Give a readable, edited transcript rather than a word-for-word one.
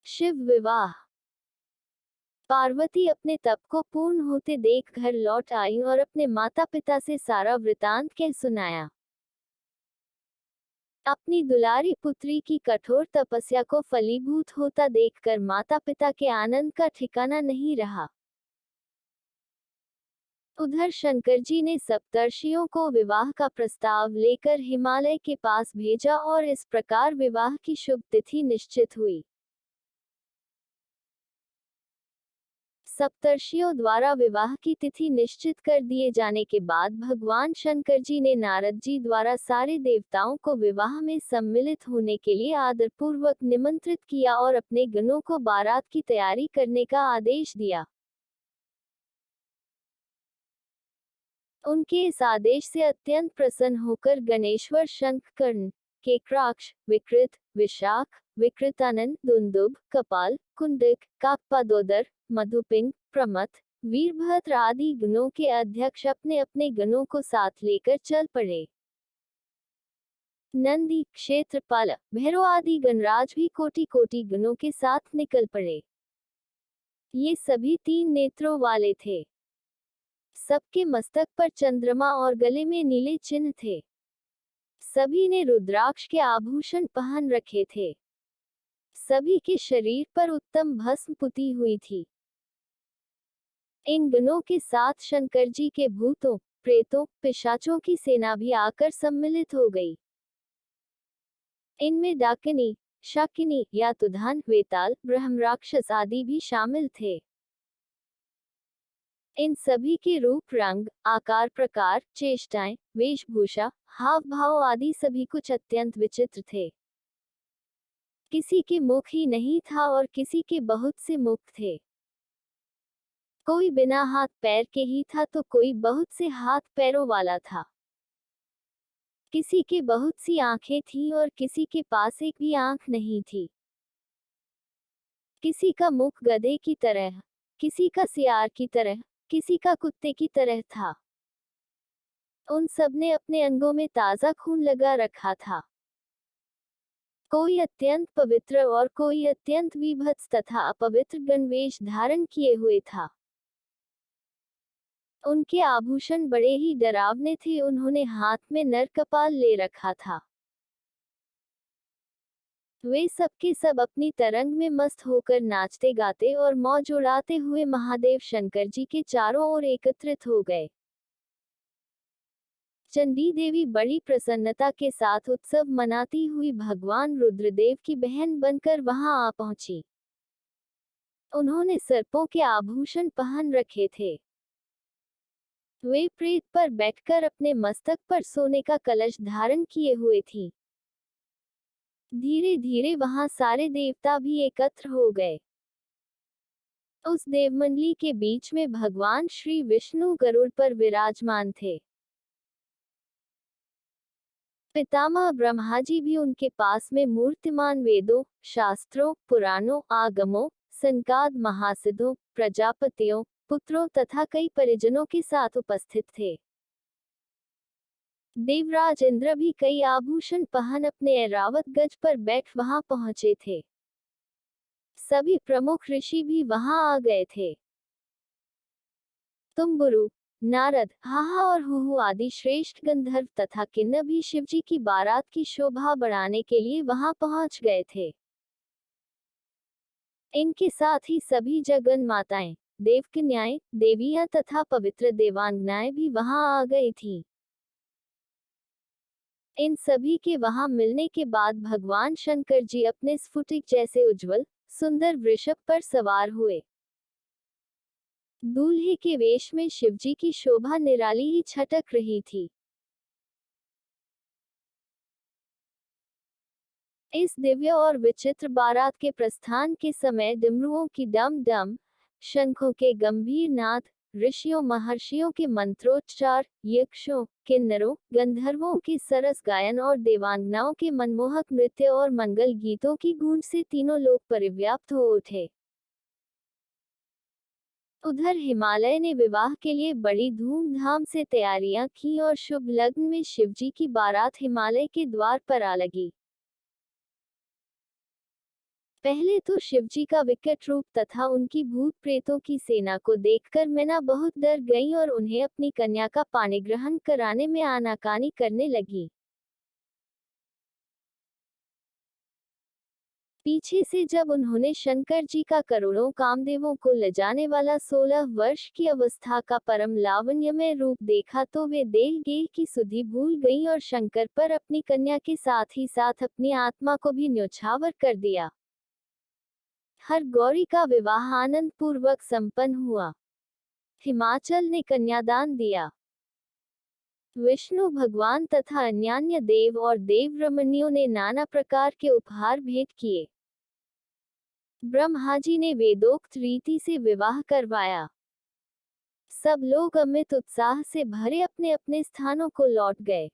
शिव विवाह। पार्वती अपने तप को पूर्ण होते देख घर लौट आई और अपने माता पिता से सारा वृतांत कह सुनाया। अपनी दुलारी पुत्री की कठोर तपस्या को फलीभूत होता देखकर माता पिता के आनंद का ठिकाना नहीं रहा। उधर शंकर जी ने सप्तर्षियों को विवाह का प्रस्ताव लेकर हिमालय के पास भेजा और इस प्रकार विवाह की शुभ तिथि निश्चित हुई। सप्तर्षियों द्वारा विवाह की तिथि निश्चित कर दिए जाने के बाद भगवान शंकर जी ने नारद जी द्वारा सारे देवताओं को विवाह में सम्मिलित होने के लिए आदरपूर्वक निमंत्रित किया और अपने गणों को बारात की तैयारी करने का आदेश दिया। उनके इस आदेश से अत्यंत प्रसन्न होकर गणेश्वर शंखकर्ण, केकराक्ष, विकृत, विशाख, विकृतानंद, दुंदुभ, कपाल, कुंडक, काकपादोदर, मधुपिंग, प्रमथ, वीरभद्र आदि गणों के अध्यक्ष अपने अपने गणों को साथ लेकर चल पड़े। नंदी, क्षेत्रपाल, भैरव आदि गणराज भी कोटि कोटि गणों के साथ निकल पड़े। ये सभी 3 नेत्रों वाले थे। सबके मस्तक पर चंद्रमा और गले में नीले चिन्ह थे। सभी ने रुद्राक्ष के आभूषण पहन रखे थे। सभी के शरीर पर उत्तम भस्म पुती हुई थी। इन गणों के साथ शंकर जी के भूतों, प्रेतों, पिशाचों की सेना भी आकर सम्मिलित हो गई। इनमें डाकिनी, शाकिनी, यातुधान, वेताल, ब्रह्मराक्षस आदि भी शामिल थे। इन सभी के रूप, रंग, आकार, प्रकार, चेष्टाएं, वेशभूषा, हाव भाव आदि सभी कुछ अत्यंत विचित्र थे। किसी के मुख ही नहीं था और किसी के बहुत से मुख थे। कोई बिना हाथ पैर के ही था तो कोई बहुत से हाथ पैरों वाला था। किसी के बहुत सी आंखें थीं और किसी के पास एक भी आंख नहीं थी। किसी का मुख गधे की तरह, किसी का सियार की तरह, किसी का कुत्ते की तरह था। उन सब ने अपने अंगों में ताजा खून लगा रखा था। कोई अत्यंत पवित्र और कोई अत्यंत विभत्स तथा अपवित्र गणवेश धारण किए हुए था। उनके आभूषण बड़े ही डरावने थे। उन्होंने हाथ में नर कपाल ले रखा था। वे सबके सब अपनी तरंग में मस्त होकर नाचते गाते और मौज उड़ाते हुए महादेव शंकर जी के चारों ओर एकत्रित हो गए। चंडी देवी बड़ी प्रसन्नता के साथ उत्सव मनाती हुई भगवान रुद्रदेव की बहन बनकर वहां आ पहुंची। उन्होंने सर्पों के आभूषण पहन रखे थे। वे प्रेत पर बैठकर अपने मस्तक पर सोने का कलश धारण किए हुए थी। धीरे धीरे वहां सारे देवता भी एकत्र हो गए। उस देवमंडली के बीच में भगवान श्री विष्णु गरुड़ पर विराजमान थे। पितामह ब्रह्मा जी भी उनके पास में मूर्तिमान वेदों, शास्त्रों, पुराणों, आगमों, संकाद महासिद्धों, प्रजापतियों, पुत्रों तथा कई परिजनों के साथ उपस्थित थे। देवराज इंद्र भी कई आभूषण पहन अपने ऐरावत गज पर बैठ वहां पहुंचे थे। सभी प्रमुख ऋषि भी वहां आ गए थे। तुम्बुरु, नारद, हाहा और हुहु आदि श्रेष्ठ गंधर्व तथा किन्नर भी शिवजी की बारात की शोभा बढ़ाने के लिए वहां पहुंच गए थे। इनके साथ ही सभी जगन माताएं, देवकन्याएं, देवियां तथा पवित्र देवांगनाएं भी वहां आ गई थीं। इन सभी के वहां मिलने के बाद भगवान शंकर जी अपने स्फुटिक जैसे उज्जवल, सुंदर वृषभ पर सवार हुए। दूल्हे के वेश में शिवजी की शोभा निराली ही छटक रही थी। इस दिव्य और विचित्र बारात के प्रस्थान के समय डमरुओं की डम डम, शंखों के गंभीर नाद, ऋषियों महर्षियों के मंत्रोच्चार, यक्षों, किन्नरों, गंधर्वों के सरस गायन और देवांगनाओं के मनमोहक नृत्य और मंगल गीतों की गूंज से तीनों लोग परिव्याप्त हो उठे। उधर हिमालय ने विवाह के लिए बड़ी धूमधाम से तैयारियां की और शुभ लग्न में शिवजी की बारात हिमालय के द्वार पर आ लगी। पहले तो शिवजी का विकट रूप तथा उनकी भूत प्रेतों की सेना को देखकर मैना बहुत डर गई और उन्हें अपनी कन्या का पाणिग्रहण कराने में आनाकानी करने लगी। पीछे से जब उन्होंने शंकर जी का करोड़ों कामदेवों को लजाने वाला 16 वर्ष की अवस्था का परम लावण्यमय रूप देखा तो वे देह गेह की सुधि भूल गई और शंकर पर अपनी कन्या के साथ ही साथ अपनी आत्मा को भी न्योछावर कर दिया। हर गौरी का विवाह आनंद पूर्वक संपन्न हुआ। हिमाचल ने कन्यादान दिया। विष्णु भगवान तथा अन्यान्य देव और देव रमणियों ने नाना प्रकार के उपहार भेंट किए। ब्रह्माजी ने वेदोक्त रीति से विवाह करवाया। सब लोग अमित उत्साह से भरे अपने अपने स्थानों को लौट गए।